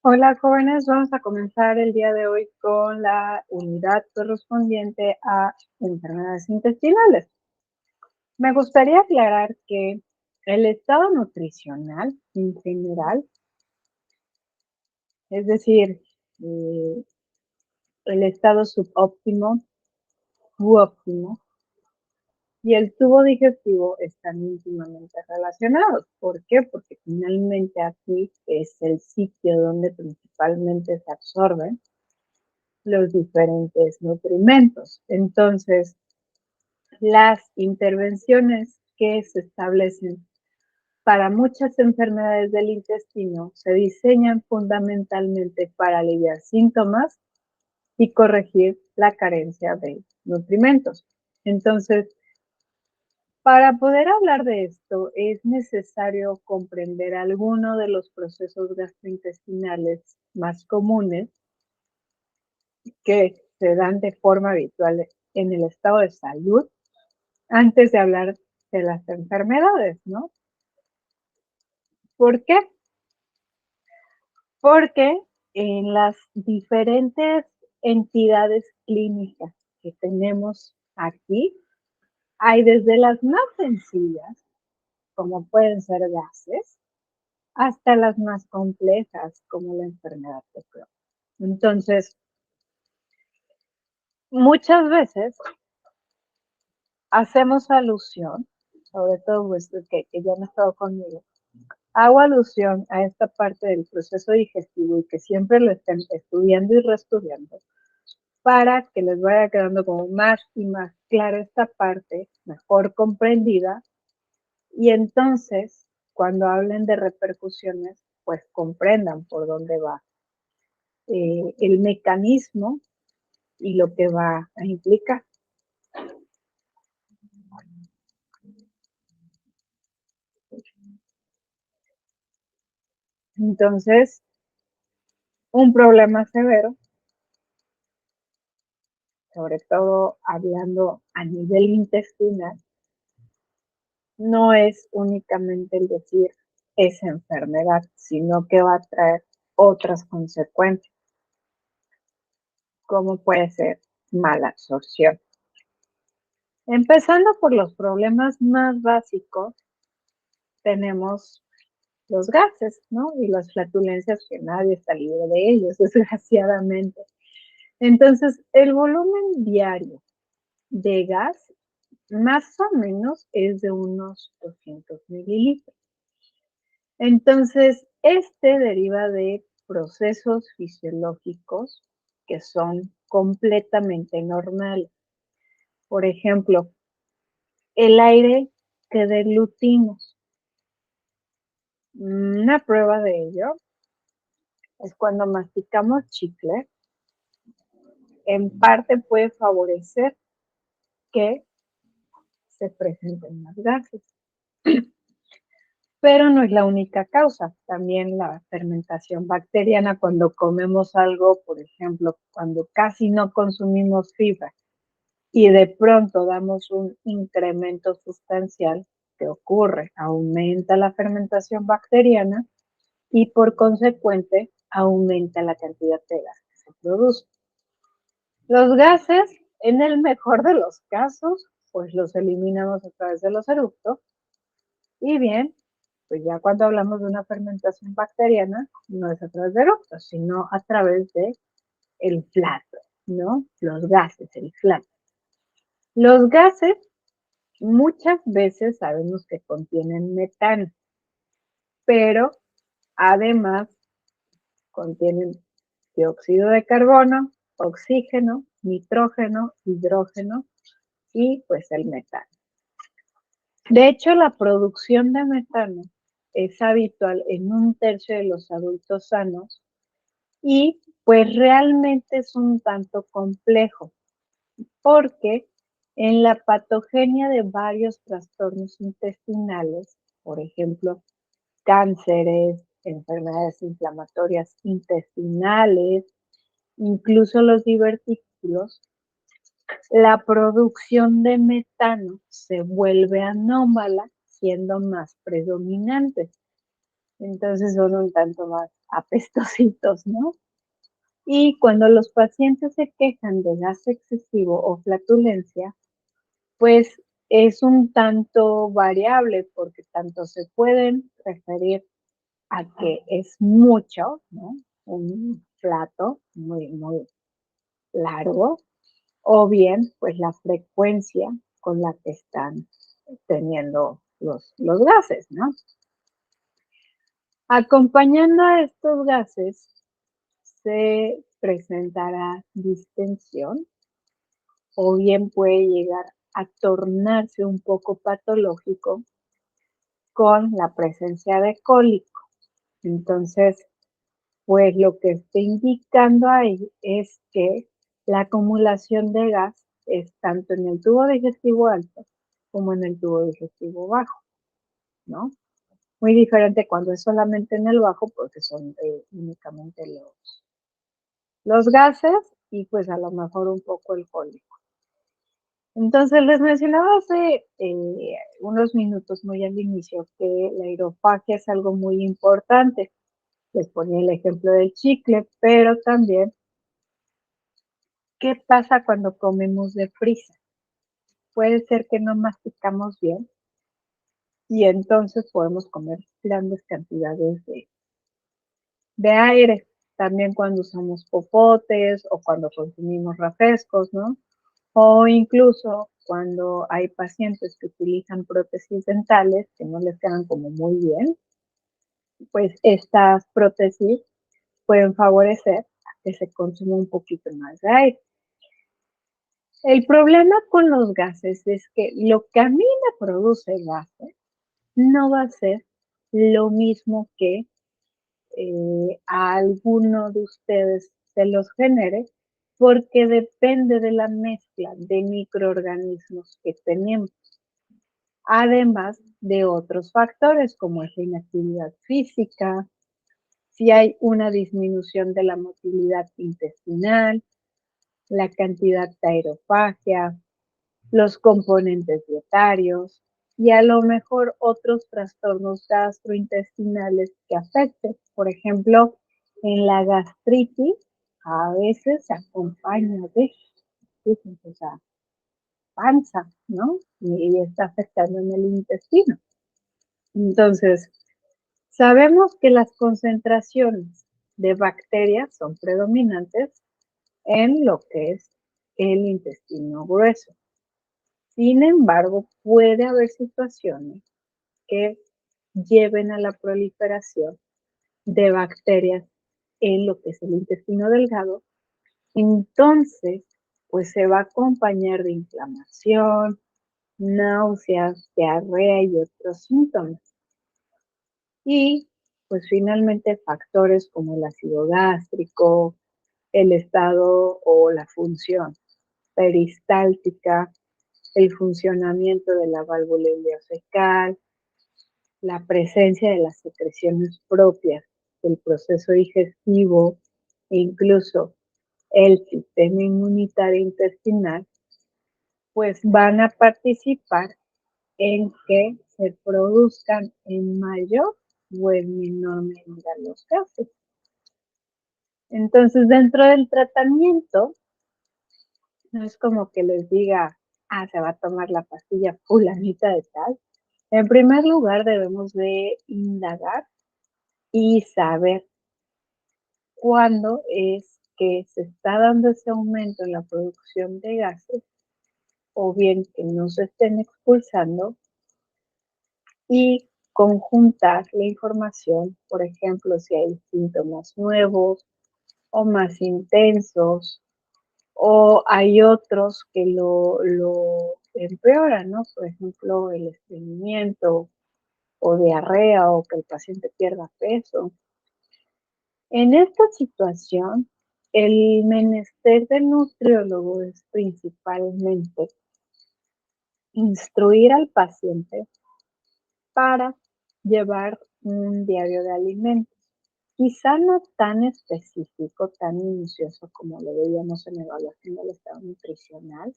Hola jóvenes, vamos a comenzar el día de hoy con la unidad correspondiente a enfermedades intestinales. Me gustaría aclarar que el estado nutricional en general, es decir, eh, el estado subóptimo u óptimo y el tubo digestivo están íntimamente relacionados. ¿Por qué? Porque finalmente aquí es el sitio donde principalmente se absorben los diferentes nutrimentos. Entonces, las intervenciones que se establecen para muchas enfermedades del intestino se diseñan fundamentalmente para aliviar síntomas y corregir la carencia de nutrimentos. Entonces, para poder hablar de esto es necesario comprender algunos de los procesos gastrointestinales más comunes que se dan de forma habitual en el estado de salud antes de hablar de las enfermedades, ¿no? ¿Por qué? Porque en las diferentes entidades clínicas que tenemos aquí, hay desde las más sencillas, como pueden ser gases, hasta las más complejas, como la enfermedad de Crohn. Entonces, muchas veces hacemos alusión, sobre todo pues, que ya han estado conmigo, hago alusión a esta parte del proceso digestivo y que siempre lo estén estudiando y reestudiando para que les vaya quedando como más y más clara esta parte, mejor comprendida, y entonces cuando hablen de repercusiones, pues comprendan por dónde va el mecanismo y lo que va a implicar. Entonces, un problema severo, sobre todo hablando a nivel intestinal, no es únicamente el decir esa enfermedad, sino que va a traer otras consecuencias, como puede ser mala absorción. Empezando por los problemas más básicos, tenemos los gases, ¿no? Y las flatulencias, que nadie está libre de ellos, desgraciadamente. Entonces, el volumen diario de gas más o menos es de unos 200 mililitros. Entonces, este deriva de procesos fisiológicos que son completamente normales. Por ejemplo, el aire que deglutimos. Una prueba de ello es cuando masticamos chicle, en parte puede favorecer que se presenten más gases. Pero no es la única causa. También la fermentación bacteriana, cuando comemos algo, por ejemplo, cuando casi no consumimos fibra y de pronto damos un incremento sustancial, ¿qué ocurre? Aumenta la fermentación bacteriana y por consecuente aumenta la cantidad de gas que se produce. Los gases, en el mejor de los casos, pues los eliminamos a través de los eructos y bien, pues ya cuando hablamos de una fermentación bacteriana, no es a través de eructos, sino a través de el flato, ¿no? Los gases, el flato. Los gases muchas veces sabemos que contienen metano, pero además contienen dióxido de carbono, oxígeno, nitrógeno, hidrógeno y pues el metano. De hecho, la producción de metano es habitual en 1/3 de los adultos sanos y pues realmente es un tanto complejo porque en la patogenia de varios trastornos intestinales, por ejemplo, cánceres, enfermedades inflamatorias intestinales, incluso los divertículos, la producción de metano se vuelve anómala, siendo más predominante. Entonces son un tanto más apestositos, ¿no? Y cuando los pacientes se quejan de gas excesivo o flatulencia, pues es un tanto variable porque tanto se pueden referir a que es mucho, ¿no? Un flato muy largo, o bien pues la frecuencia con la que están teniendo los gases, ¿no? Acompañando a estos gases se presentará distensión o bien puede llegar a tornarse un poco patológico con la presencia de cólico. Entonces, pues lo que está indicando ahí es que la acumulación de gas es tanto en el tubo digestivo alto como en el tubo digestivo bajo, ¿no? Muy diferente cuando es solamente en el bajo porque son únicamente los gases y pues a lo mejor un poco el cólico. Entonces les mencionaba hace unos minutos muy al inicio que la aerofagia es algo muy importante. Les ponía el ejemplo del chicle, pero también, ¿qué pasa cuando comemos deprisa? Puede ser que no masticamos bien y entonces podemos comer grandes cantidades de aire. También cuando usamos popotes o cuando consumimos refrescos, ¿no? O incluso cuando hay pacientes que utilizan prótesis dentales que no les quedan como muy bien, pues estas prótesis pueden favorecer a que se consuma un poquito más de aire. El problema con los gases es que lo que a mí me produce gases no va a ser lo mismo que a alguno de ustedes se los genere, porque depende de la mezcla de microorganismos que tenemos, además de otros factores como es la inactividad física, si hay una disminución de la motilidad intestinal, la cantidad de aerofagia, los componentes dietarios y a lo mejor otros trastornos gastrointestinales que afecten. Por ejemplo, en la gastritis a veces se acompaña de esa panza, ¿no? Y está afectando en el intestino. Entonces, sabemos que las concentraciones de bacterias son predominantes en lo que es el intestino grueso. Sin embargo, puede haber situaciones que lleven a la proliferación de bacterias en lo que es el intestino delgado. Entonces, pues se va a acompañar de inflamación, náuseas, diarrea y otros síntomas. Y pues finalmente factores como el ácido gástrico, el estado o la función peristáltica, el funcionamiento de la válvula ileocecal, la presencia de las secreciones propias del proceso digestivo e incluso el sistema inmunitario intestinal, pues van a participar en que se produzcan en mayor o en menor medida los gases. Entonces, dentro del tratamiento, no es como que les diga, se va a tomar la pastilla fulanita de tal. En primer lugar, debemos de indagar y saber cuándo es que se está dando ese aumento en la producción de gases o bien que no se estén expulsando y conjuntar la información, por ejemplo, si hay síntomas nuevos o más intensos o hay otros que lo empeoran, ¿no? Por ejemplo, el estreñimiento o diarrea o que el paciente pierda peso. En esta situación, el menester del nutriólogo es principalmente instruir al paciente para llevar un diario de alimentos. Quizá no tan específico, tan minucioso como lo veíamos en la evaluación del estado nutricional,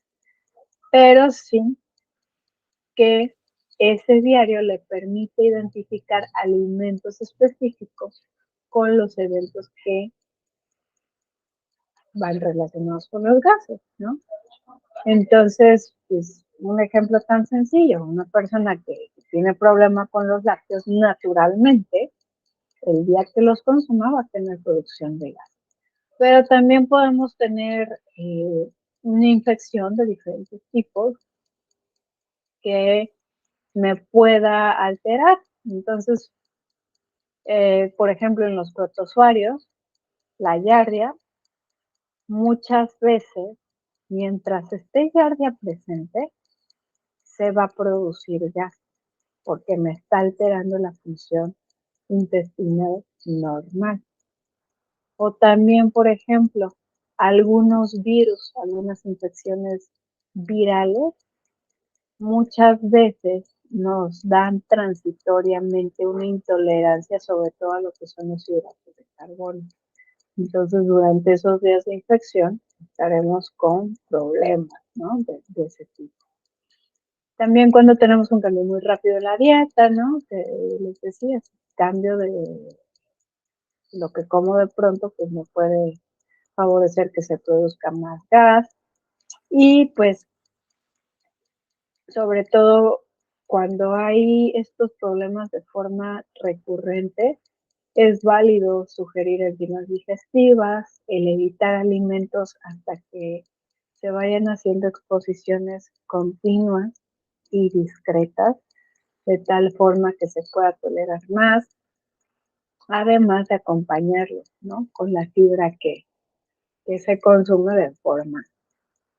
pero sí que ese diario le permite identificar alimentos específicos con los eventos que van relacionados con los gases, ¿no? Entonces, pues un ejemplo tan sencillo, una persona que tiene problema con los lácteos, naturalmente, el día que los consuma va a tener producción de gas. Pero también podemos tener una infección de diferentes tipos que me pueda alterar. Entonces, por ejemplo, en los protozoarios, la giardia, muchas veces, mientras esté giardia presente, se va a producir gas, porque me está alterando la función intestinal normal. O también, por ejemplo, algunos virus, algunas infecciones virales, muchas veces nos dan transitoriamente una intolerancia, sobre todo a lo que son los hidratos de carbono. Entonces, durante esos días de infección, estaremos con problemas, ¿no? De ese tipo. También cuando tenemos un cambio muy rápido en la dieta, ¿no? Que les decía, cambio de lo que como de pronto, pues me puede favorecer que se produzca más gas. Y pues, sobre todo, cuando hay estos problemas de forma recurrente, es válido sugerir enzimas digestivas, el evitar alimentos hasta que se vayan haciendo exposiciones continuas y discretas, de tal forma que se pueda tolerar más, además de acompañarlo, ¿no? Con la fibra que se consume de forma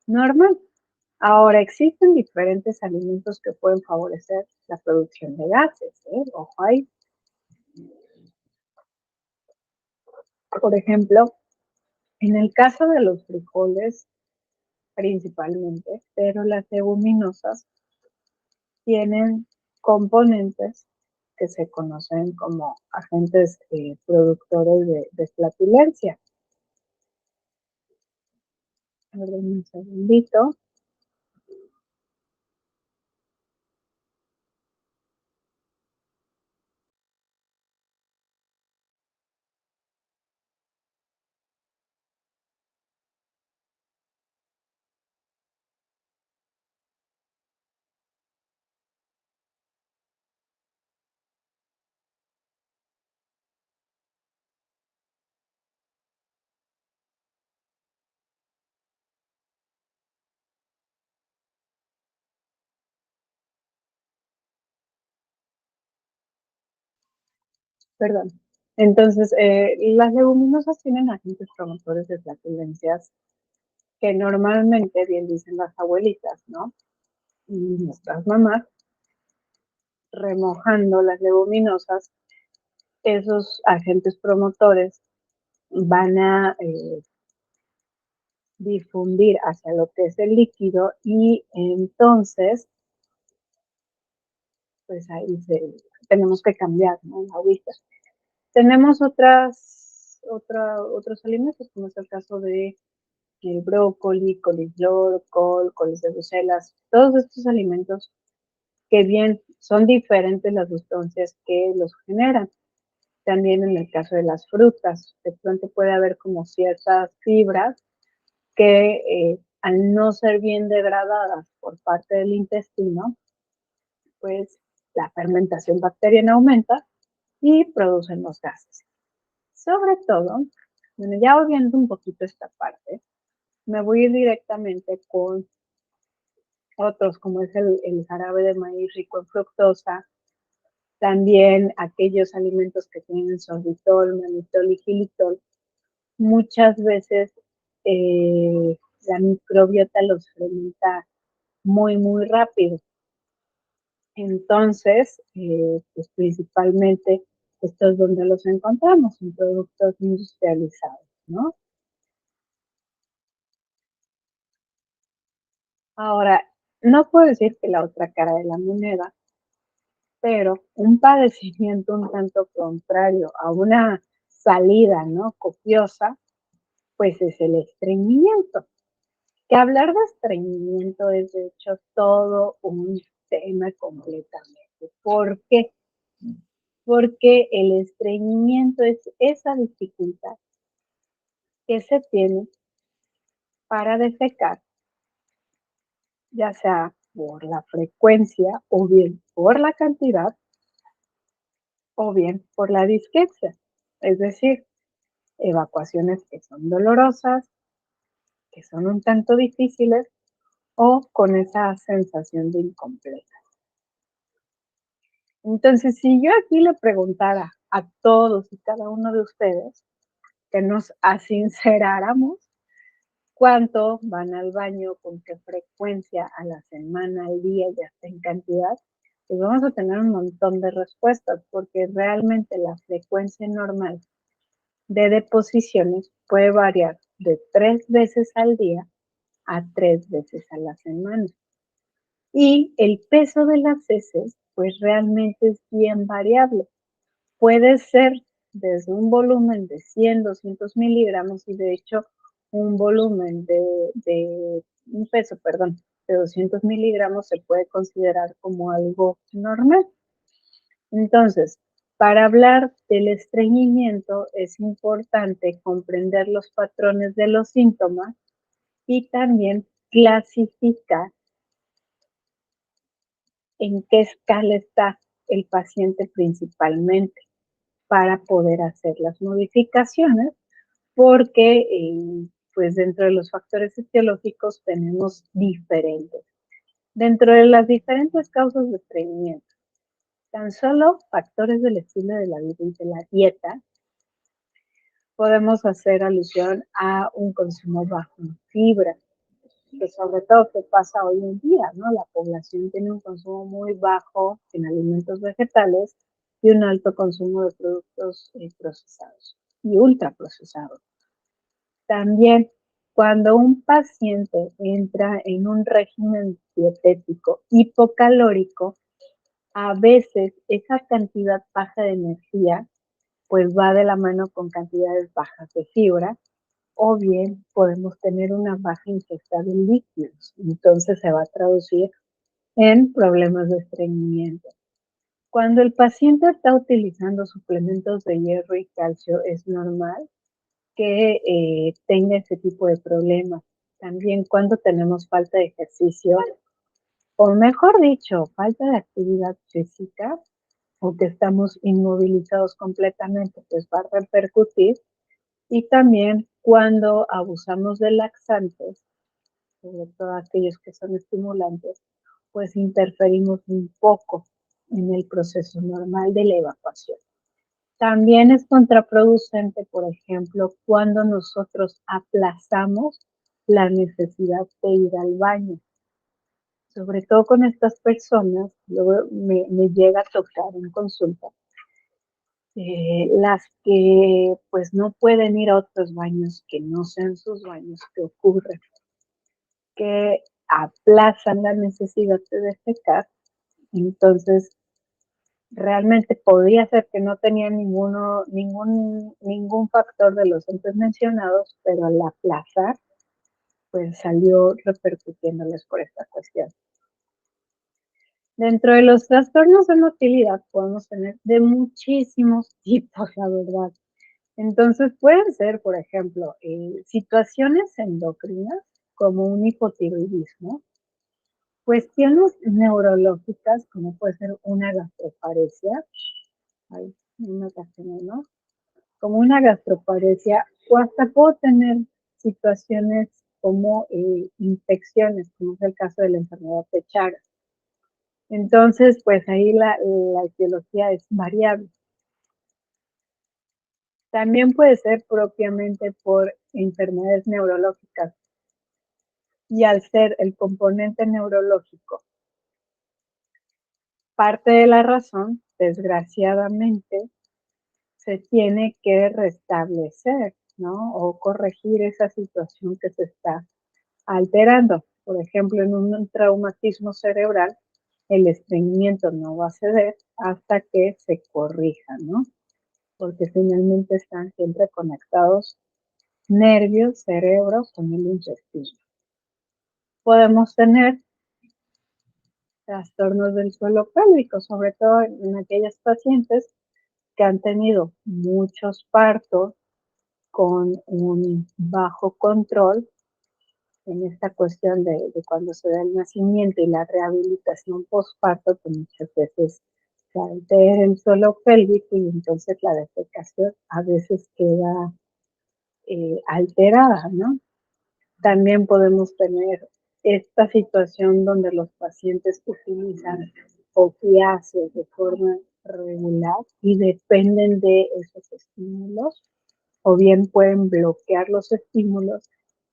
normal. Ahora, existen diferentes alimentos que pueden favorecer la producción de gases, ¿eh? Ojo ahí. Por ejemplo, en el caso de los frijoles, principalmente, pero las leguminosas tienen componentes que se conocen como agentes productores de flatulencia. A ver, un segundito. Perdón. Entonces, las leguminosas tienen agentes promotores de flatulencias que normalmente, bien dicen las abuelitas, ¿no? Y nuestras mamás, remojando las leguminosas, esos agentes promotores van a difundir hacia lo que es el líquido y entonces, pues ahí tenemos que cambiar, ¿no? La agüita. Tenemos otros alimentos, como es el caso de el brócoli, coliflor, coles de Bruselas, todos estos alimentos que bien son diferentes las sustancias que los generan. También en el caso de las frutas, de pronto puede haber como ciertas fibras que al no ser bien degradadas por parte del intestino, pues la fermentación bacteriana aumenta y producen los gases. Sobre todo, bueno, ya viendo un poquito esta parte, me voy a ir directamente con otros, como es el jarabe de maíz rico en fructosa, también aquellos alimentos que tienen sorbitol, mannitol y xilitol, muchas veces la microbiota los fermenta muy rápido. Entonces, pues principalmente esto es donde los encontramos, en productos industrializados, ¿no? Ahora, no puedo decir que la otra cara de la moneda, pero un padecimiento un tanto contrario a una salida, ¿no? Copiosa, pues es el estreñimiento. Que hablar de estreñimiento es de hecho todo un tema completamente. ¿Por qué? porque el estreñimiento es esa dificultad que se tiene para defecar, ya sea por la frecuencia o bien por la cantidad o bien por la disquexia, es decir, evacuaciones que son dolorosas, que son un tanto difíciles o con esa sensación de incompleta. Entonces, si yo aquí le preguntara a todos y cada uno de ustedes que nos asinceráramos cuánto van al baño, con qué frecuencia a la semana, al día y hasta en cantidad, pues vamos a tener un montón de respuestas porque realmente la frecuencia normal de deposiciones puede variar de 3 veces al día a 3 veces a la semana. Y el peso de las heces, pues realmente es bien variable. Puede ser desde un volumen de 100, 200 miligramos y de hecho un volumen de un peso, perdón, de 200 miligramos se puede considerar como algo normal. Entonces, para hablar del estreñimiento es importante comprender los patrones de los síntomas y también clasificar en qué escala está el paciente principalmente para poder hacer las modificaciones, porque pues dentro de los factores etiológicos tenemos diferentes. Dentro de las diferentes causas de estreñimiento, tan solo factores del estilo de la vida y de la dieta, podemos hacer alusión a un consumo bajo en fibra, que sobre todo que pasa hoy en día, ¿no? La población tiene un consumo muy bajo en alimentos vegetales y un alto consumo de productos procesados y ultraprocesados. También, cuando un paciente entra en un régimen dietético hipocalórico, a veces esa cantidad baja de energía pues va de la mano con cantidades bajas de fibra o bien podemos tener una baja ingesta de líquidos. Entonces se va a traducir en problemas de estreñimiento. Cuando el paciente está utilizando suplementos de hierro y calcio, es normal que tenga ese tipo de problemas. También cuando tenemos falta de ejercicio, o mejor dicho, falta de actividad física, o que estamos inmovilizados completamente, pues va a repercutir. Y también cuando abusamos de laxantes, sobre todo aquellos que son estimulantes, pues interferimos un poco en el proceso normal de la evacuación. También es contraproducente, por ejemplo, cuando nosotros aplazamos la necesidad de ir al baño. Sobre todo con estas personas, luego me llega a tocar en consulta, las que pues no pueden ir a otros baños que no sean sus baños, que ocurre que aplazan la necesidad de defecar, entonces realmente podría ser que no tenían ningún factor de los antes mencionados, pero al aplazar, pues salió repercutiéndoles por esta cuestión. Dentro de los trastornos de motilidad podemos tener de muchísimos tipos, la verdad. Entonces pueden ser, por ejemplo, situaciones endocrinas como un hipotiroidismo, cuestiones neurológicas como puede ser una gastroparesia, ay, una ocasión, ¿no? Como una gastroparesia, o hasta puedo tener situaciones como infecciones, como es el caso de la enfermedad de Chagas. Entonces, pues ahí la etiología es variable. También puede ser propiamente por enfermedades neurológicas y al ser el componente neurológico parte de la razón, desgraciadamente, se tiene que restablecer, ¿no? O corregir esa situación que se está alterando. Por ejemplo, en un traumatismo cerebral, el estreñimiento no va a ceder hasta que se corrija, ¿no? Porque finalmente están siempre conectados nervios, cerebro con el intestino. Podemos tener trastornos del suelo pélvico, sobre todo en aquellas pacientes que han tenido muchos partos con un bajo control en esta cuestión de cuando se da el nacimiento y la rehabilitación postparto, que muchas veces se altera el suelo pélvico y entonces la defecación a veces queda alterada, ¿no? También podemos tener esta situación donde los pacientes utilizan opiáceos de forma regular y dependen de esos estímulos, o bien pueden bloquear los estímulos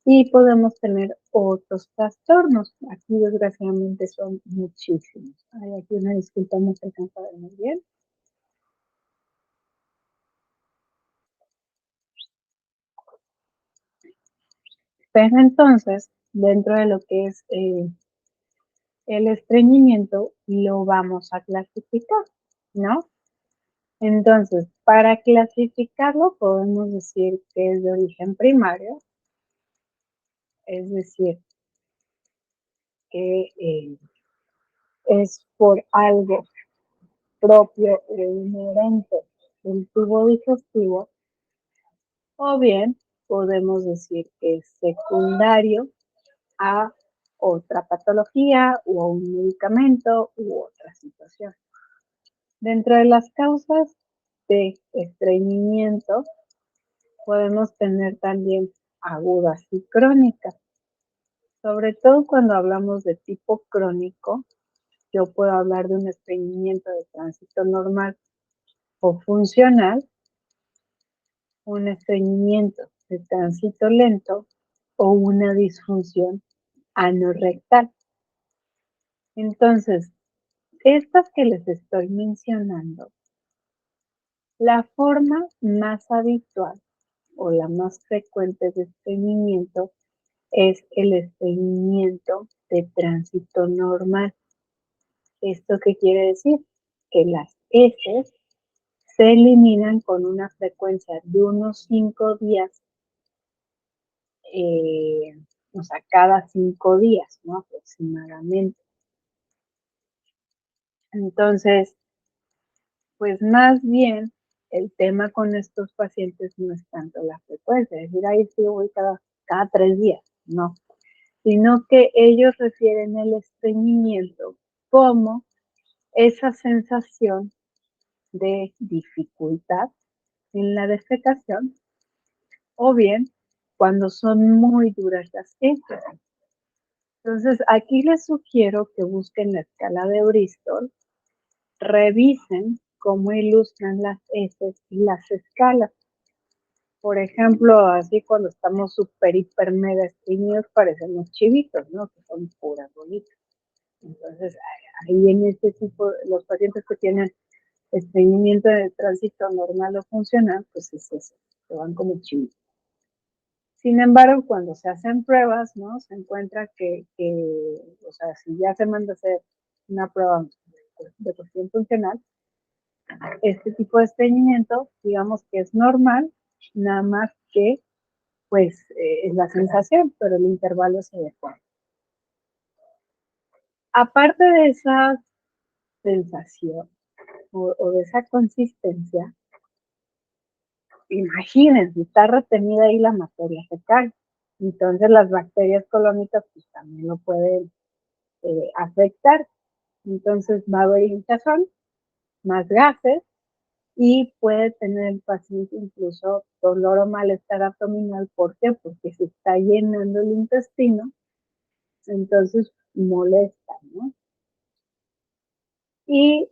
y podemos tener otros trastornos. Aquí desgraciadamente son muchísimos. Hay aquí una disculpa, no se alcanza a ver muy bien. Pero entonces, dentro de lo que es el estreñimiento, lo vamos a clasificar, ¿no? Entonces, para clasificarlo podemos decir que es de origen primario, es decir, que es por algo propio o inherente del tubo digestivo, o bien podemos decir que es secundario a otra patología o a un medicamento u otra situación. Dentro de las causas de estreñimiento podemos tener también agudas y crónicas. Sobre todo cuando hablamos de tipo crónico, yo puedo hablar de un estreñimiento de tránsito normal o funcional, un estreñimiento de tránsito lento o una disfunción anorrectal. Entonces, estas que les estoy mencionando, la forma más habitual o la más frecuente de estreñimiento es el estreñimiento de tránsito normal. ¿Esto qué quiere decir? Que las heces se eliminan con una frecuencia de unos 5 días, o sea, cada 5 días, ¿no? Aproximadamente. Entonces, pues más bien el tema con estos pacientes no es tanto la frecuencia, es decir, ahí sí voy cada 3 días, no, sino que ellos refieren el estreñimiento como esa sensación de dificultad en la defecación o bien cuando son muy duras las heces. Entonces, aquí les sugiero que busquen la escala de Bristol, revisen cómo ilustran las heces y las escalas. Por ejemplo, así cuando estamos súper, hiper, mega estreñidos, parecemos chivitos, ¿no? Que son puras bolitas. Entonces, ahí en este tipo, los pacientes que tienen estreñimiento de tránsito normal o funcional, pues es eso, se van como chivitos. Sin embargo, cuando se hacen pruebas, ¿no? Se encuentra o sea, si ya se manda a hacer una prueba de cuestión funcional, este tipo de estreñimiento, digamos que es normal, nada más que, pues, es la sensación, pero el intervalo es adecuado. Aparte de esa sensación o de esa consistencia, imagínense, está retenida ahí la materia fecal. Entonces las bacterias colónicas pues también lo pueden afectar. Entonces va a haber hinchazón, más gases y puede tener el paciente incluso dolor o malestar abdominal. ¿Por qué? Porque se está llenando el intestino, entonces molesta, ¿no? Y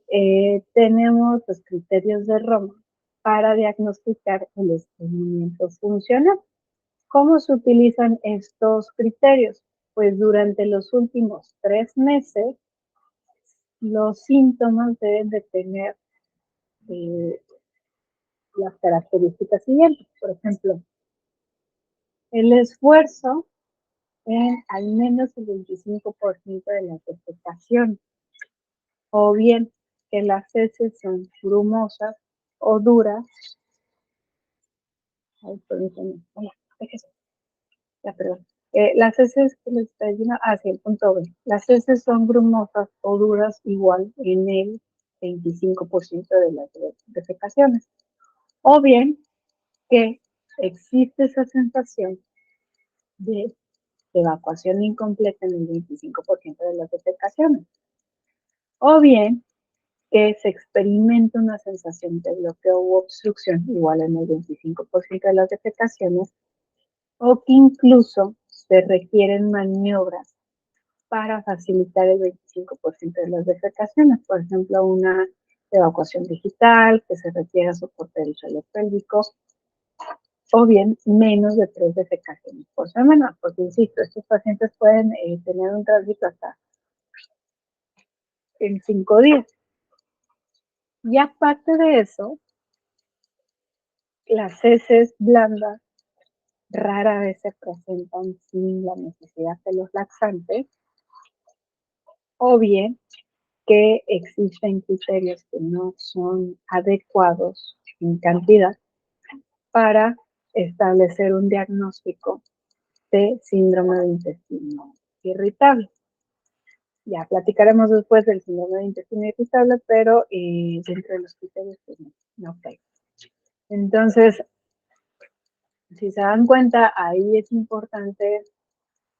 tenemos los criterios de Roma para diagnosticar el estreñimiento funcional. ¿Cómo se utilizan estos criterios? Pues durante los últimos 3 meses, los síntomas deben de tener eh, las características siguientes. Por ejemplo, el esfuerzo en al menos el 25% de la defecación, o bien que las heces son grumosas o duras. Ay, permítanme. Ya, perdón. Las heces que les está diciendo, hacia el punto B. Las heces son grumosas o duras igual en el 25% de las defecaciones. O bien que existe esa sensación de evacuación incompleta en el 25% de las defecaciones. O bien que se experimenta una sensación de bloqueo u obstrucción igual en el 25% de las defecaciones, o que incluso se requieren maniobras para facilitar el 25% de las defecaciones, por ejemplo, una evacuación digital, que se requiera soporte del suelo pélvico, o bien menos de 3 defecaciones por semana, porque insisto, estos pacientes pueden tener un tránsito hasta en 5 días. Y aparte de eso, las heces blandas rara vez se presentan sin la necesidad de los laxantes, o bien que existen criterios que no son adecuados en cantidad para establecer un diagnóstico de síndrome de intestino irritable. Ya platicaremos después del síndrome de intestino irritable, pero dentro de los criterios pues no cae. Entonces, si se dan cuenta, ahí es importante,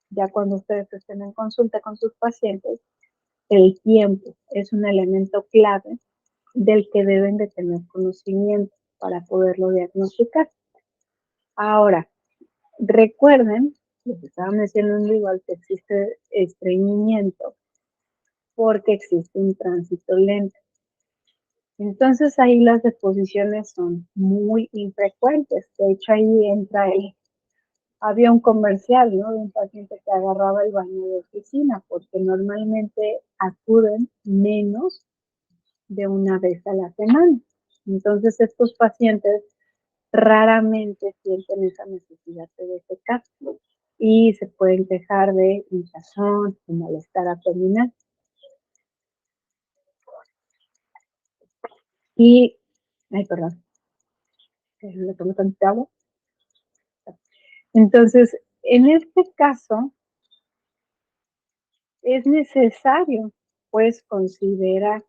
ya cuando ustedes estén en consulta con sus pacientes, el tiempo es un elemento clave del que deben de tener conocimiento para poderlo diagnosticar. Ahora, recuerden, les estaba mencionando igual que existe estreñimiento porque existe un tránsito lento. Entonces ahí las deposiciones son muy infrecuentes. De hecho ahí entra había un comercial, ¿no? De un paciente que agarraba el baño de oficina porque normalmente acuden menos de una vez a la semana. Entonces estos pacientes raramente sienten esa necesidad de defecar y se pueden quejar de hinchazón, de malestar abdominal. Y, ay, perdón, le tomé tantita agua. Entonces, en este caso, es necesario, pues, considerar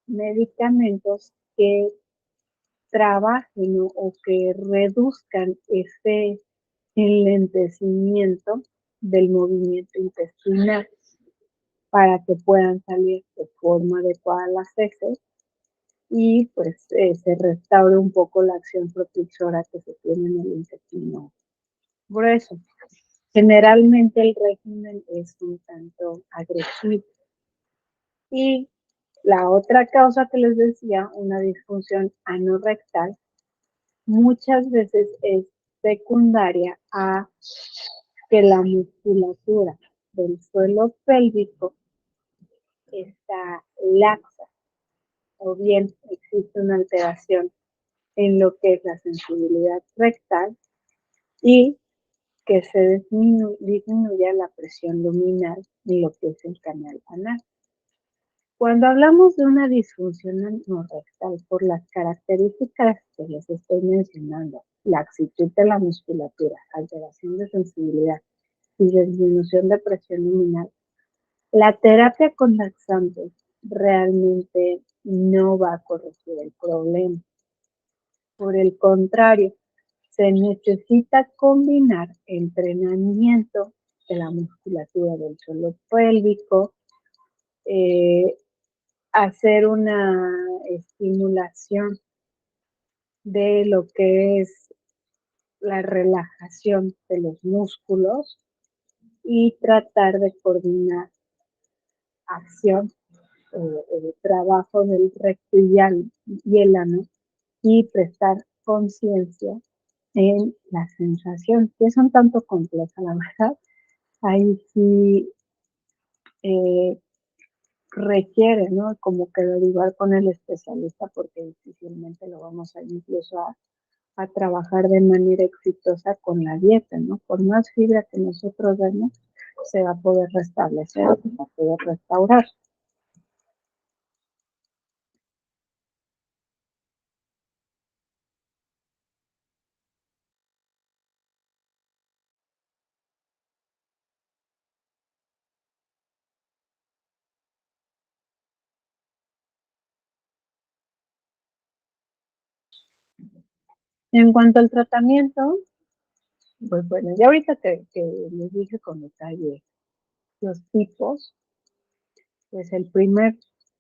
medicamentos que trabajen o que reduzcan ese enlentecimiento del movimiento intestinal para que puedan salir de forma adecuada las heces y pues se restaure un poco la acción propulsora que se tiene en el intestino grueso. Generalmente el régimen es un tanto agresivo. Y la otra causa que les decía, una disfunción anorrectal, muchas veces es secundaria a que la musculatura del suelo pélvico está laxa o bien existe una alteración en lo que es la sensibilidad rectal y que se disminuya la presión luminal en lo que es el canal anal. Cuando hablamos de una disfunción anorrectal por las características que les estoy mencionando, laxitud de la musculatura, alteración de sensibilidad y disminución de presión luminal, la terapia con laxantes realmente no va a corregir el problema. Por el contrario, se necesita combinar entrenamiento de la musculatura del suelo pélvico, hacer una estimulación de lo que es la relajación de los músculos y tratar de coordinar acción trabajo del recto y el ano y prestar conciencia en la sensación, que es un tanto compleja, la verdad. Ahí sí eh, requiere, ¿no? Como que derivar con el especialista porque difícilmente lo vamos a incluso a trabajar de manera exitosa con la dieta, ¿no? Por más fibra que nosotros demos, se va a poder restablecer, se va a poder restaurar. En cuanto al tratamiento, pues bueno, ya ahorita que les dije con detalle los tipos, pues el primer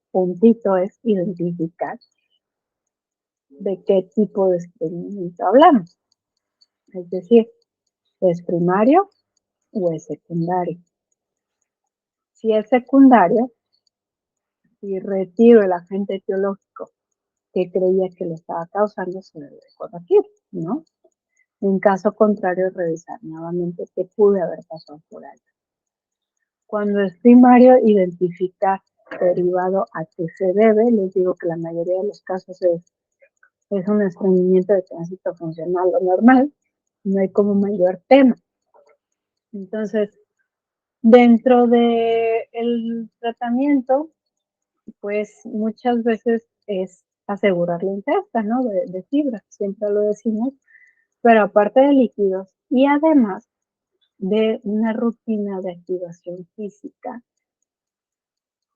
puntito es identificar de qué tipo de estreñimiento hablamos. Es decir, ¿es primario o es secundario? Si es secundario, si retiro el agente etiológico que creía que lo estaba causando, se debe corregir, ¿no? En caso contrario, revisar nuevamente qué pude haber pasado por ahí. Cuando es primario, identificar derivado a qué se debe. Les digo que la mayoría de los casos es un estreñimiento de tránsito funcional o normal, no hay como mayor tema. Entonces, dentro del tratamiento, pues muchas veces es asegurar la ingesta, ¿no? De fibra, siempre lo decimos, pero aparte de líquidos y además de una rutina de activación física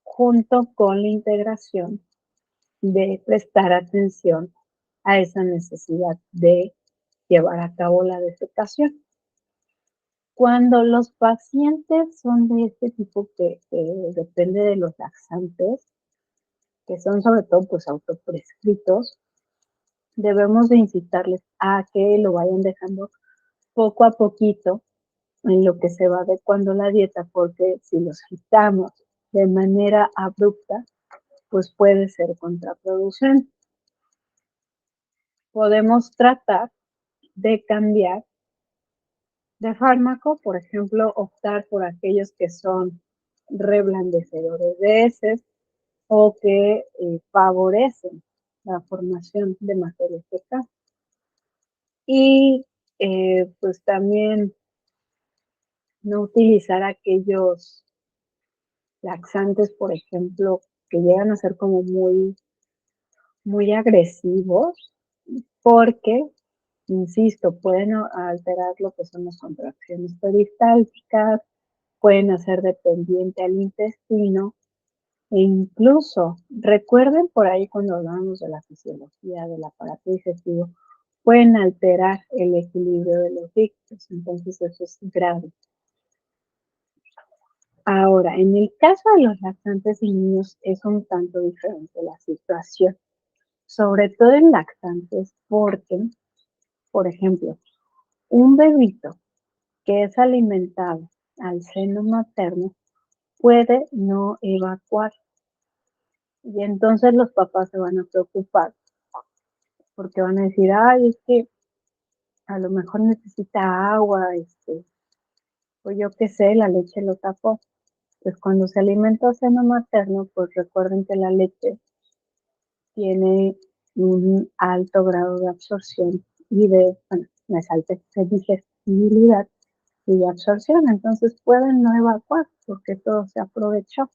junto con la integración de prestar atención a esa necesidad de llevar a cabo la defecación. Cuando los pacientes son de este tipo que depende de los laxantes, que son sobre todo pues autoprescritos, debemos de incitarles a que lo vayan dejando poco a poquito en lo que se va adecuando la dieta, porque si los quitamos de manera abrupta, pues puede ser contraproducente. Podemos tratar de cambiar de fármaco, por ejemplo, optar por aquellos que son reblandecedores de heces o que favorecen la formación de materia fecal. Y pues también no utilizar aquellos laxantes, por ejemplo, que llegan a ser como muy agresivos, porque, insisto, pueden alterar lo que son las contracciones peristálticas, pueden hacer dependiente al intestino e incluso, recuerden por ahí cuando hablábamos de la fisiología del aparato digestivo, pueden alterar el equilibrio de los líquidos, entonces eso es grave. Ahora, en el caso de los lactantes y niños es un tanto diferente la situación, sobre todo en lactantes porque, por ejemplo, un bebito que es alimentado al seno materno puede no evacuar y entonces los papás se van a preocupar porque van a decir, ay, es que a lo mejor necesita agua, o yo qué sé, la leche lo tapó. Pues cuando se alimenta a seno materno, pues recuerden que la leche tiene un alto grado de absorción y bueno, no es alta, de digestibilidad y de absorción, entonces pueden no evacuar porque todo se aprovechó.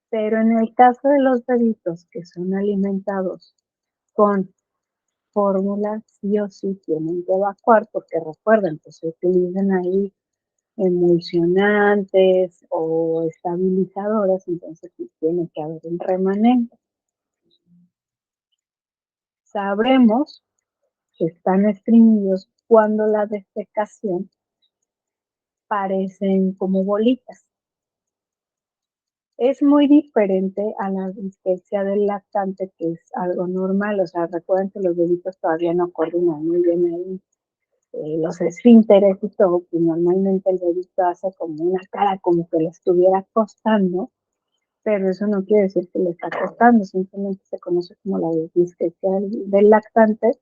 Pero en el caso de los bebitos que son alimentados con fórmulas, sí o sí tienen que evacuar porque recuerden que se utilizan ahí emulsionantes o estabilizadores, entonces sí tiene que haber un remanente. Sabremos que están estreñidos cuando la defecación parecen como bolitas. Es muy diferente a la dispepsia del lactante, que es algo normal, o sea, recuerden que los bebitos todavía no coordinan muy bien ahí los esfínteres y todo, que normalmente el bebito hace como una cara como que le estuviera costando, pero eso no quiere decir que le está costando, simplemente se conoce como la dispepsia del lactante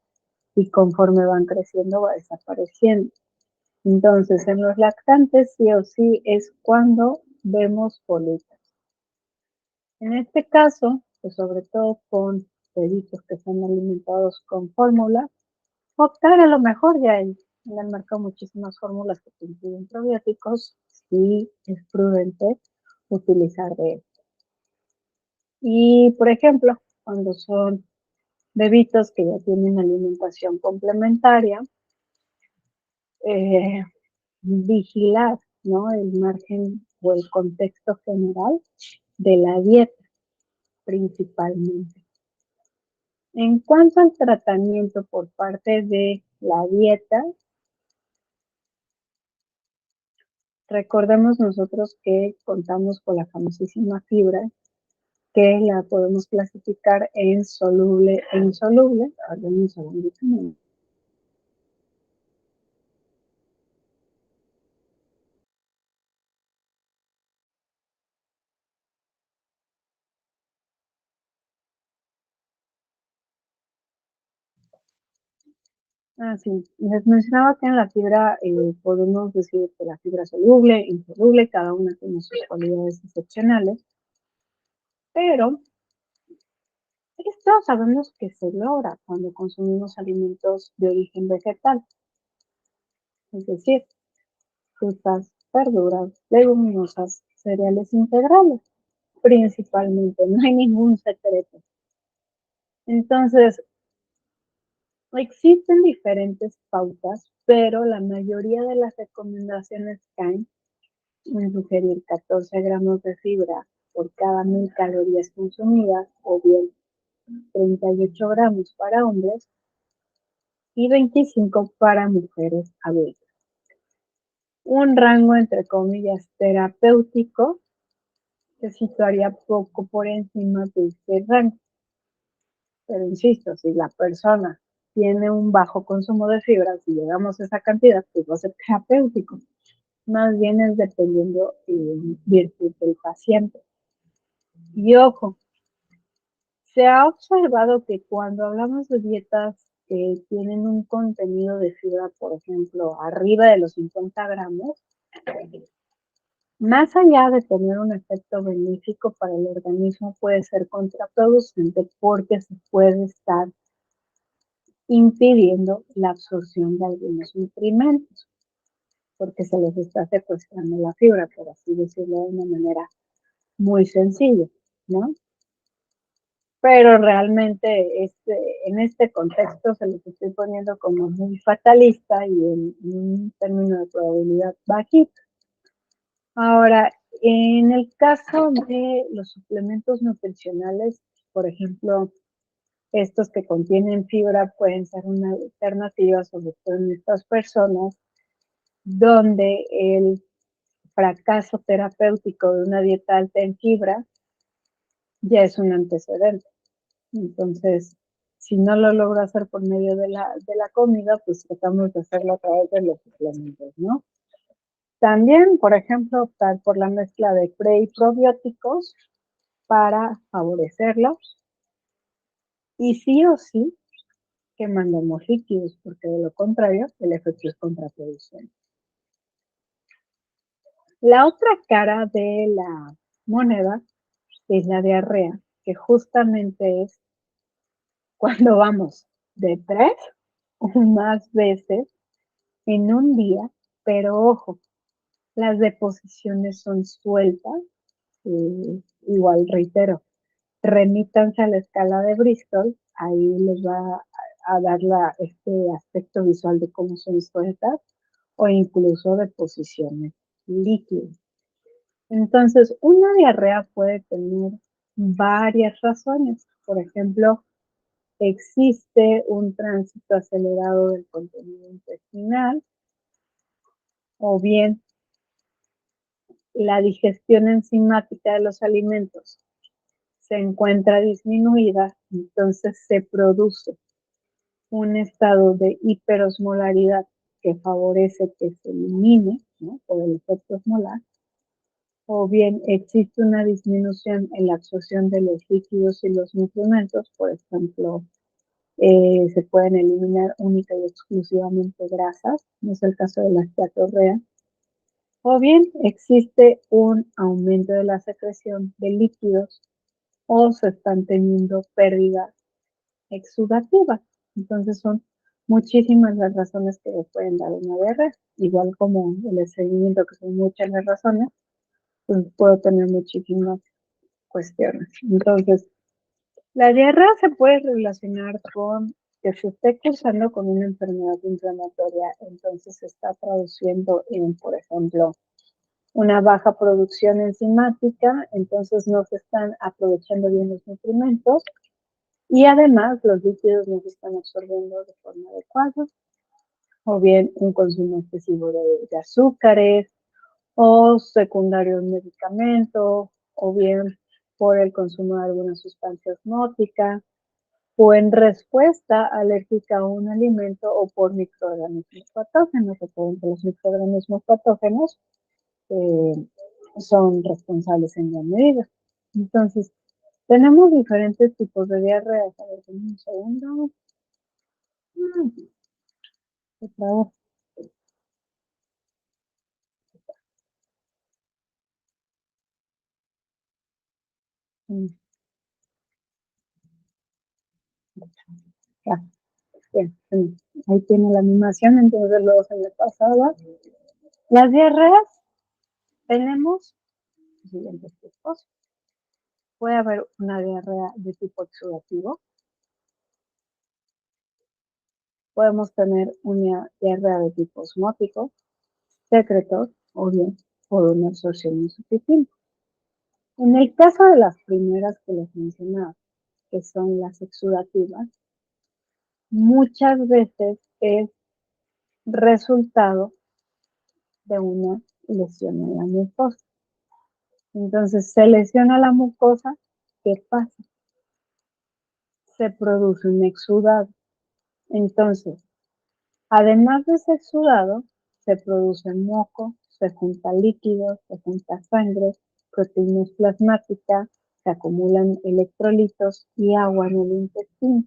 y conforme van creciendo va desapareciendo. Entonces, en los lactantes sí o sí es cuando vemos bolitas. En este caso, pues sobre todo con bebitos que son alimentados con fórmula, optar a lo mejor ya hay en el mercado muchísimas fórmulas que incluyen probióticos, sí es prudente utilizar de esto. Y, por ejemplo, cuando son bebitos que ya tienen alimentación complementaria, eh, vigilar, ¿no? El margen o el contexto general de la dieta principalmente. En cuanto al tratamiento por parte de la dieta, recordemos nosotros que contamos con la famosísima fibra, que la podemos clasificar en soluble e insoluble. A ver, un segundito. Sí, les mencionaba que en la fibra podemos decir que la fibra soluble, insoluble, cada una tiene sus cualidades excepcionales, pero esto sabemos que se logra cuando consumimos alimentos de origen vegetal, es decir, frutas, verduras, leguminosas, cereales integrales, principalmente, no hay ningún secreto. Entonces, existen diferentes pautas, pero la mayoría de las recomendaciones caen en sugerir 14 gramos de fibra por cada 1000 calorías consumidas, o bien 38 gramos para hombres y 25 para mujeres adultas. Un rango, entre comillas, terapéutico se situaría poco por encima de este rango. Pero insisto, si la persona tiene un bajo consumo de fibra, si llegamos a esa cantidad, pues va a ser terapéutico. Más bien es dependiendo virtud del paciente. Y ojo, se ha observado que cuando hablamos de dietas que tienen un contenido de fibra, por ejemplo, arriba de los 50 gramos, más allá de tener un efecto benéfico para el organismo, puede ser contraproducente porque se puede estar impidiendo la absorción de algunos nutrimentos, porque se les está secuestrando la fibra, por así decirlo de una manera muy sencilla, ¿no? Pero realmente en este contexto se los estoy poniendo como muy fatalista y en un término de probabilidad bajito. Ahora, en el caso de los suplementos nutricionales, por ejemplo, estos que contienen fibra pueden ser una alternativa, sobre todo en estas personas, donde el fracaso terapéutico de una dieta alta en fibra ya es un antecedente. Entonces, si no lo logro hacer por medio de la comida, pues tratamos de hacerlo a través de los suplementos, ¿no? También, por ejemplo, optar por la mezcla de pre y probióticos para favorecerlo. Y sí o sí que mandemos líquidos, porque de lo contrario, el efecto es contraproducente. La otra cara de la moneda es la diarrea, que justamente es cuando vamos de 3 o más veces en un día, pero ojo, las deposiciones son sueltas. Igual reitero, remítanse a la escala de Bristol, ahí les va a dar este aspecto visual de cómo son sueltas o incluso deposiciones líquidas. Entonces, una diarrea puede tener varias razones. Por ejemplo, existe un tránsito acelerado del contenido intestinal, o bien la digestión enzimática de los alimentos se encuentra disminuida, entonces se produce un estado de hiperosmolaridad que favorece que se elimine, ¿no?, por el efecto osmolar, o bien existe una disminución en la absorción de los líquidos y los nutrimentos. Por ejemplo, se pueden eliminar única y exclusivamente grasas, no es el caso de la esteatorrea, o bien existe un aumento de la secreción de líquidos o se están teniendo pérdidas exudativas. Entonces son muchísimas las razones que le pueden dar una diarrea, igual como el estreñimiento, que son muchas las razones, pues puedo tener muchísimas cuestiones. Entonces, la diarrea se puede relacionar con que se esté cursando con una enfermedad inflamatoria, entonces se está traduciendo en, por ejemplo, una baja producción enzimática, entonces no se están aprovechando bien los nutrimentos, Y además los líquidos no se están absorbiendo de forma adecuada, o bien un consumo excesivo de azúcares, o secundario un medicamento, o bien por el consumo de alguna sustancia osmótica, o en respuesta alérgica a un alimento o por microorganismos patógenos. Recuerden que los microorganismos patógenos eh, son responsables en gran medida. Entonces, tenemos diferentes tipos de diarrea. A ver, dame un segundo. Otra vez. Mm, ya, bien, ahí tiene la animación, entonces luego se me pasaba. Las diarreas tenemos los siguientes tipos. Puede haber una diarrea de tipo exudativo. Podemos tener una diarrea de tipo osmótico, secretor o bien por una absorción insuficiente. En el caso de las primeras que les mencionaba, que son las exudativas, muchas veces es resultado de una lesión en la mucosa. Entonces, se lesiona la mucosa, ¿qué pasa? Se produce un exudado. Entonces, además de ese exudado, se produce moco, se junta líquido, se junta sangre, proteínas plasmáticas, se acumulan electrolitos y agua en el intestino.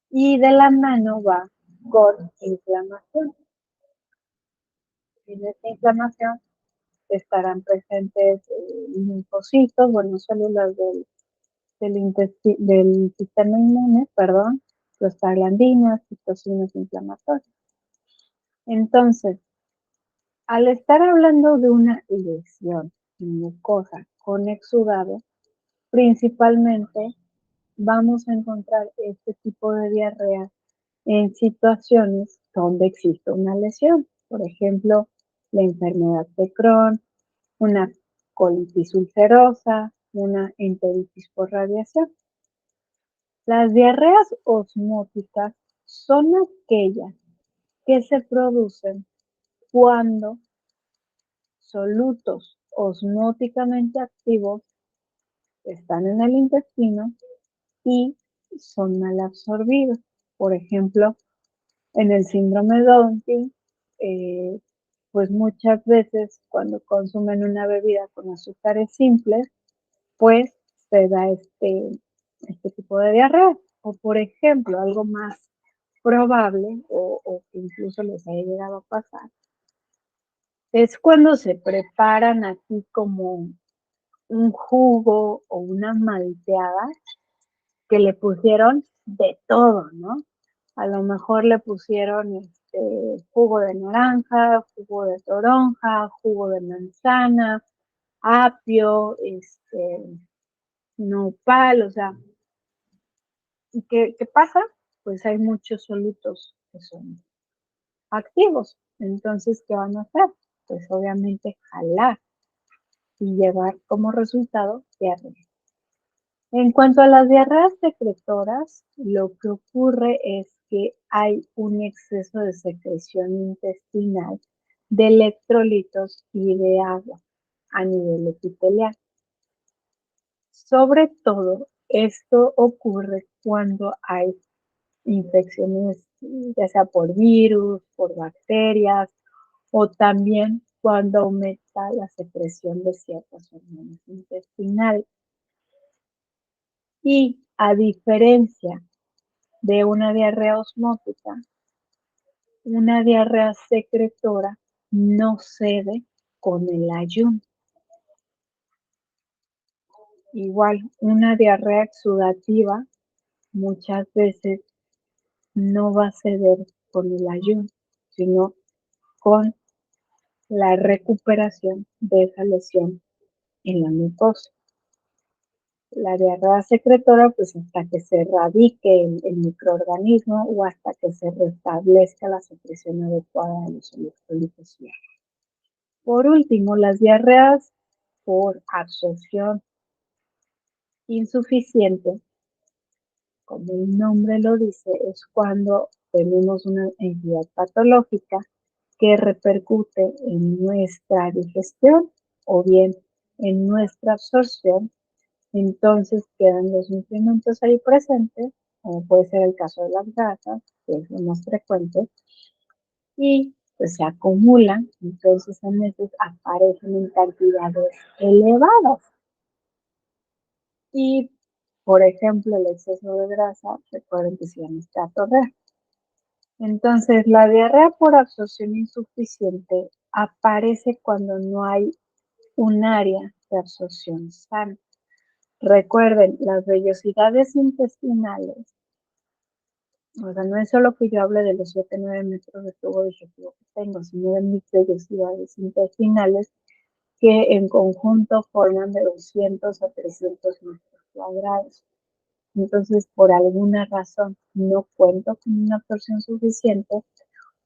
Y de la mano va con inflamación. En esta inflamación estarán presentes linfocitos, bueno, células del sistema inmune, perdón, prostaglandinas, citocinas inflamatorias. Entonces, al estar hablando de una lesión en mucosa con exudado, principalmente vamos a encontrar este tipo de diarrea en situaciones donde existe una lesión. Por ejemplo, la enfermedad de Crohn, una colitis ulcerosa, una enteritis por radiación. Las diarreas osmóticas son aquellas que se producen cuando solutos osmóticamente activos están en el intestino y son mal absorbidos. Por ejemplo, en el síndrome de Down, pues muchas veces cuando consumen una bebida con azúcares simples, pues se da este tipo de diarrea. O por ejemplo, algo más probable o que incluso les haya llegado a pasar, es cuando se preparan así como un jugo o una malteada que le pusieron de todo, ¿no? A lo mejor le pusieron jugo de naranja, jugo de toronja, jugo de manzana, apio, nopal, o sea, ¿qué pasa? Pues hay muchos solutos que son activos. Entonces, ¿qué van a hacer? Pues obviamente jalar y llevar como resultado diarrea. En cuanto a las diarreas secretoras, lo que ocurre es que hay un exceso de secreción intestinal de electrolitos y de agua a nivel epitelial. Sobre todo, esto ocurre cuando hay infecciones, ya sea por virus, por bacterias, o también cuando aumenta la secreción de ciertas hormonas intestinales. Y a diferencia de una diarrea osmótica, una diarrea secretora no cede con el ayuno. Igual, una diarrea exudativa muchas veces no va a ceder con el ayuno, sino con la recuperación de esa lesión en la mucosa. La diarrea secretora, pues hasta que se erradique el microorganismo o hasta que se restablezca la secreción adecuada de los electrolitos. Por último, las diarreas por absorción insuficiente como el nombre lo dice, es cuando tenemos una entidad patológica que repercute en nuestra digestión o bien en nuestra absorción. Entonces quedan los nutrimentos ahí presentes, como puede ser el caso de las grasas, que es lo más frecuente, y pues se acumulan, entonces a veces aparecen en cantidades elevadas. Y, por ejemplo, el exceso de grasa, recuerden que se llama esteatorrea. Entonces, la diarrea por absorción insuficiente aparece cuando no hay un área de absorción sana. Recuerden, las vellosidades intestinales, o sea, no es solo que yo hable de los 7-9 metros de tubo digestivo que tengo, sino de mis vellosidades intestinales que en conjunto forman de 200 a 300 metros cuadrados. Entonces, por alguna razón, no cuento con una absorción suficiente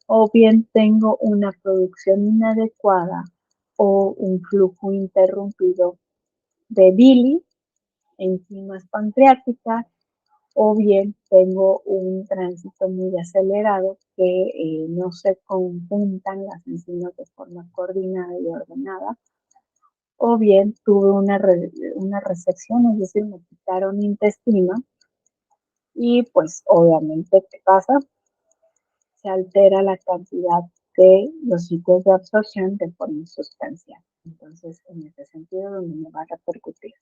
o bien tengo una producción inadecuada o un flujo interrumpido de bilis, enzimas pancreáticas, o bien tengo un tránsito muy acelerado que no se conjuntan las enzimas de forma coordinada y ordenada, o bien tuve una resección, es decir, me quitaron intestino y pues obviamente, ¿qué pasa? Se altera la cantidad de los ciclos de absorción de forma sustancial. Entonces, en ese sentido, donde me va a repercutir.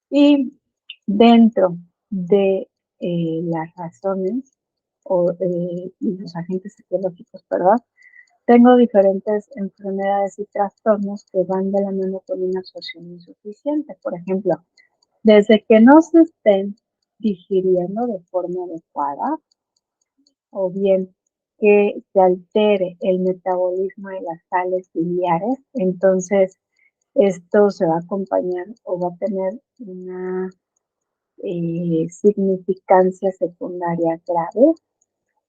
Y dentro de las razones o los agentes etiológicos, perdón, tengo diferentes enfermedades y trastornos que van de la mano con una absorción insuficiente. Por ejemplo, desde que no se estén digiriendo de forma adecuada, o bien que se altere el metabolismo de las sales biliares, entonces esto se va a acompañar o va a tener una significancia secundaria grave,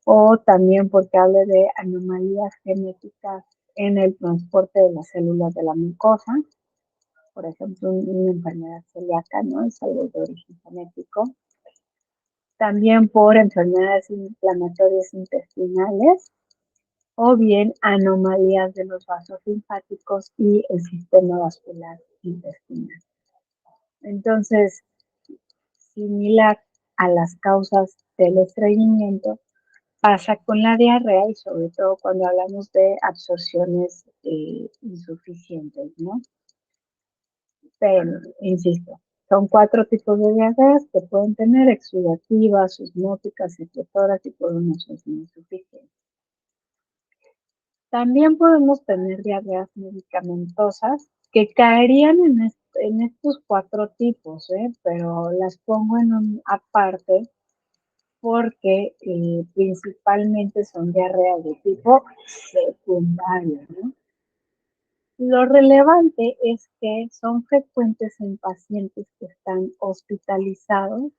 o también porque hable de anomalías genéticas en el transporte de las células de la mucosa, por ejemplo, una enfermedad celíaca, ¿no? Es algo de origen genético. También por enfermedades inflamatorias intestinales, o bien anomalías de los vasos linfáticos y el sistema vascular intestinal. Entonces, similar a las causas del estreñimiento, pasa con la diarrea y sobre todo cuando hablamos de absorciones insuficientes, ¿no? Pero, insisto, son 4 tipos de diarreas que pueden tener: exudativas, osmóticas, secretoras y por una absorción insuficiente. También podemos tener diarreas medicamentosas que caerían en estos 4 tipos, pero las pongo en un aparte porque principalmente son diarreas de tipo secundario, ¿no? Lo relevante es que son frecuentes en pacientes que están hospitalizados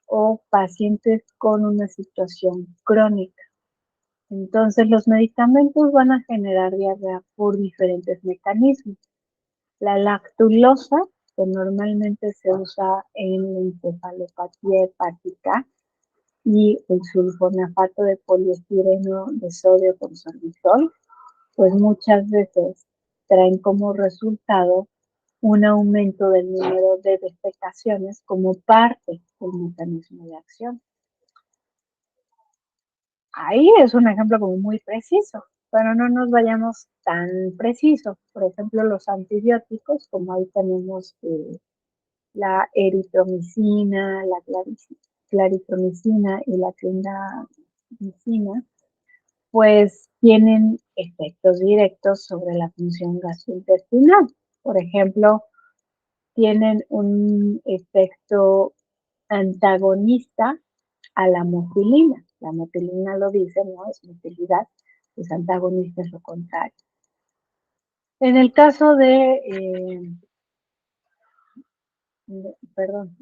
o pacientes con una situación crónica. Entonces, los medicamentos van a generar diarrea por diferentes mecanismos. La lactulosa, que normalmente se usa en la encefalopatía hepática, y el sulfonafato de poliestireno de sodio con sorbitol, pues muchas veces traen como resultado un aumento del número de defecaciones como parte del mecanismo de acción. Ahí es un ejemplo como muy preciso, pero no nos vayamos tan preciso. Por ejemplo, los antibióticos, como ahí tenemos la eritromicina, la claritromicina y la clindamicina, pues tienen efectos directos sobre la función gastrointestinal. Por ejemplo, tienen un efecto antagonista a la motilina. La motilina lo dice, ¿no? Es motilidad, pues antagonista es lo contrario. En el caso perdón,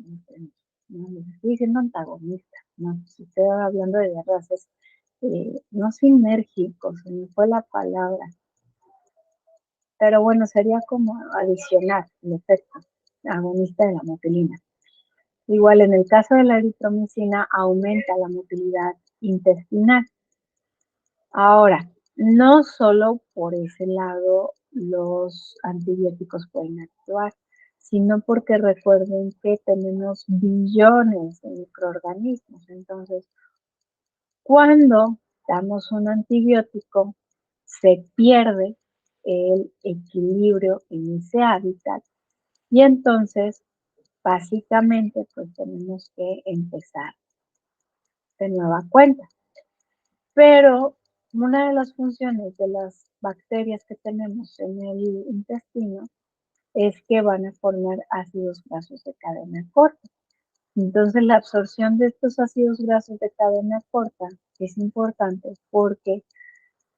no, me estoy diciendo antagonista, no, si estoy hablando de razas, no sinérgicos, se me fue la palabra, pero bueno, sería como adicionar el efecto agonista de la motilina. Igual en el caso de la eritromicina aumenta la motilidad intestinal. Ahora, no solo por ese lado los antibióticos pueden actuar, sino porque recuerden que tenemos billones de microorganismos. Entonces, cuando damos un antibiótico, se pierde el equilibrio en ese hábitat y entonces, básicamente, pues tenemos que empezar de nueva cuenta. Pero una de las funciones de las bacterias que tenemos en el intestino es que van a formar ácidos grasos de cadena corta. Entonces, la absorción de estos ácidos grasos de cadena corta es importante porque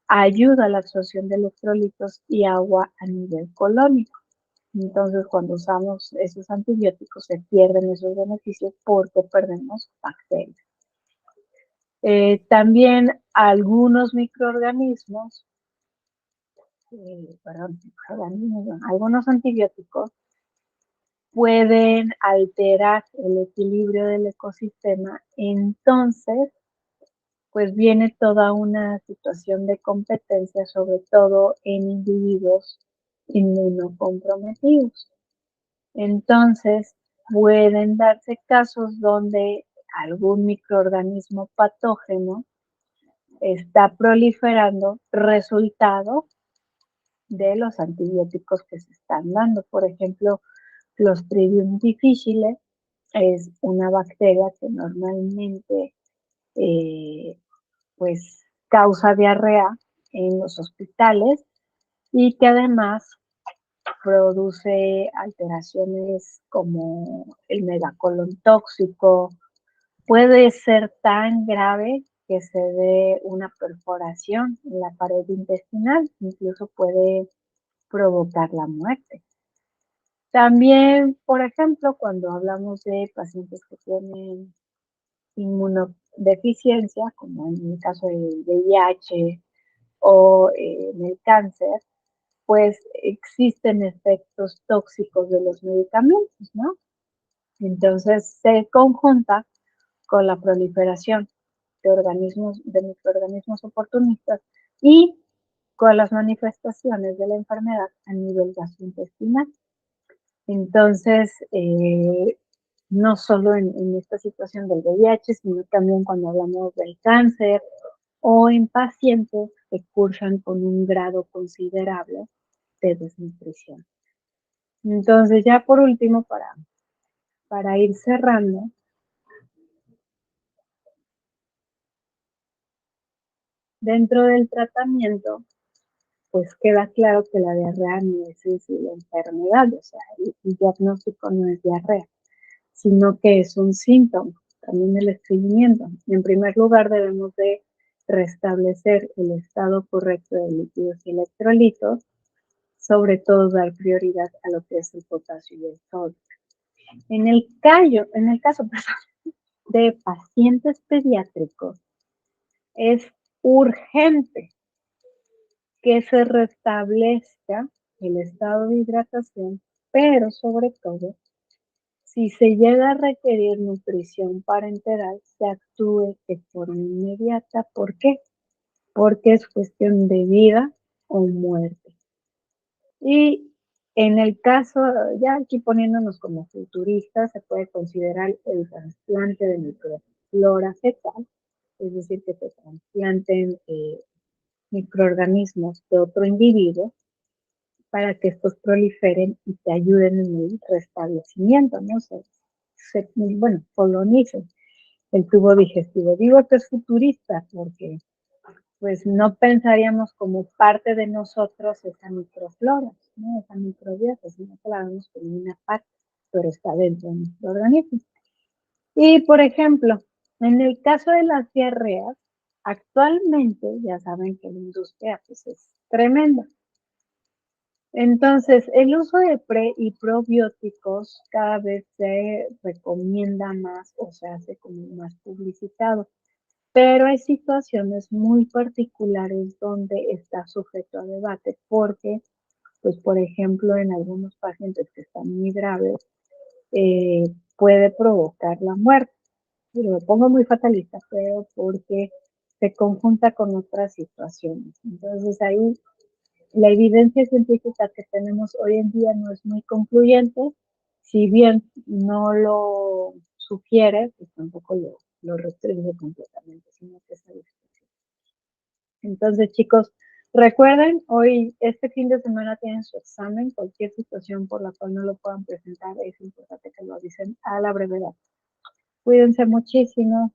ayuda a la absorción de electrolitos y agua a nivel colónico. Entonces, cuando usamos esos antibióticos, se pierden esos beneficios porque perdemos bacterias. También algunos microorganismos, algunos antibióticos pueden alterar el equilibrio del ecosistema, entonces pues viene toda una situación de competencia, sobre todo en individuos inmunocomprometidos. Entonces, pueden darse casos donde algún microorganismo patógeno está proliferando resultado de los antibióticos que se están dando. Por ejemplo, Clostridium difficile es una bacteria que normalmente pues causa diarrea en los hospitales y que además produce alteraciones como el megacolon tóxico. Puede ser tan grave que se dé una perforación en la pared intestinal, incluso puede provocar la muerte. También, por ejemplo, cuando hablamos de pacientes que tienen inmunodeficiencia, como en el caso del VIH o en el cáncer, pues existen efectos tóxicos de los medicamentos, ¿no? Entonces se conjunta con la proliferación de microorganismos oportunistas y con las manifestaciones de la enfermedad a nivel gastrointestinal. Entonces, no solo en esta situación del VIH, sino también cuando hablamos del cáncer o en pacientes que cursan con un grado considerable de desnutrición. Entonces, ya por último, para ir cerrando, dentro del tratamiento, pues queda claro que la diarrea no es en sí la enfermedad, o sea, el diagnóstico no es diarrea, sino que es un síntoma, también el estreñimiento. En primer lugar, debemos de restablecer el estado correcto de líquidos y electrolitos, sobre todo dar prioridad a lo que es el potasio y el sodio. En el caso de pacientes pediátricos, es urgente que se restablezca el estado de hidratación, pero sobre todo, si se llega a requerir nutrición parenteral, se actúe de forma inmediata. ¿Por qué? Porque es cuestión de vida o muerte. Y en el caso, ya aquí poniéndonos como futuristas, se puede considerar el trasplante de microflora fetal, es decir, que se trasplanten microorganismos de otro individuo para que estos proliferen y te ayuden en el restablecimiento, ¿no? Bueno, colonicen el tubo digestivo. Digo que es futurista porque pues no pensaríamos como parte de nosotros esa microflora, ¿no? Esa microbiota, sino que la vemos como una parte, pero está dentro de nuestro organismo. Y, por ejemplo, en el caso de las diarreas, actualmente ya saben que la industria pues, es tremenda. Entonces, el uso de pre y probióticos cada vez se recomienda más o se hace como más publicitado, pero hay situaciones muy particulares donde está sujeto a debate porque, pues, por ejemplo, en algunos pacientes que están muy graves, puede provocar la muerte. Y lo pongo muy fatalista, pero porque se conjunta con otras situaciones. Entonces ahí la evidencia científica que tenemos hoy en día no es muy concluyente, si bien no lo sugiere, pues tampoco lo restringe completamente, sino que está discusión. Entonces, chicos, recuerden, hoy, este fin de semana tienen su examen, cualquier situación por la cual no lo puedan presentar, es importante que lo avisen a la brevedad. Cuídense muchísimo.